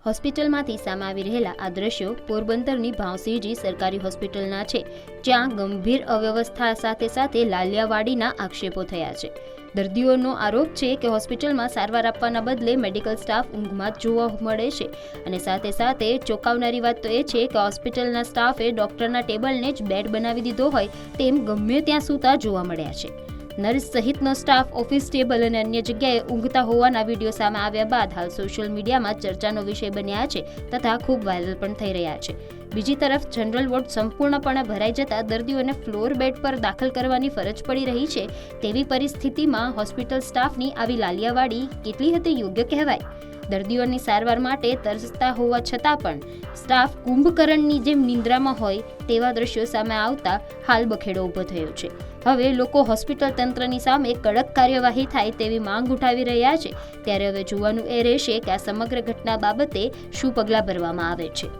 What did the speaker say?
હોસ્પિટલમાંથી સામે આવી રહેલા આ દ્રશ્યો પોરબંદરની ભાવસિંહજી સરકારી હોસ્પિટલના છે, જ્યાં ગંભીર અવ્યવસ્થા સાથે લાલિયાવાડીના આક્ષેપો થયા છે। દર્દીઓનો આરોપ છે કે હોસ્પિટલમાં સારવાર આપવાના બદલે મેડિકલ સ્ટાફ ઊંઘમાં જ જોવા મળે છે અને સાથે ચોંકાવનારી વાત તો એ છે કે હોસ્પિટલના સ્ટાફે ડોક્ટરના ટેબલને જ બેડ બનાવી દીધો હોય તેમ ગમે ત્યાં સૂતા જોવા મળ્યા છે। નર્સ સહિતનો સ્ટાફ ઓફિસ ટેબલ અને અન્ય જગ્યાએ ઊંઘતા હોવાના વિડીયો સામે આવ્યા બાદ હાલ સોશિયલ મીડિયામાં ચર્ચાનો વિષય બન્યા છે તથા ખૂબ વાયરલ પણ થઈ રહ્યા છે। બીજી તરફ જનરલ વોર્ડ સંપૂર્ણપણે ભરાઈ જતા દર્દીઓને ફ્લોર બેડ પર દાખલ કરવાની ફરજ પડી રહી છે। તેવી પરિસ્થિતિમાં હોસ્પિટલ સ્ટાફની આવી લાલિયાવાડી કેટલી હદે યોગ્ય કહેવાય? દર્દીઓની સારવાર માટે તરસતા હોવા છતાં પણ સ્ટાફ કુંભકર્ણની જેમ નિંદ્રામાં હોય તેવા દ્રશ્યો સામે આવતા હાલ બખેડો ઊભો થયો છે। હવે લોકો હોસ્પિટલ તંત્રની સામે કડક કાર્યવાહી થાય તેવી માંગ ઉઠાવી રહ્યા છે। ત્યારે હવે જોવાનું એ રહેશે કે આ સમગ્ર ઘટના બાબતે શું પગલાં ભરવામાં આવે છે।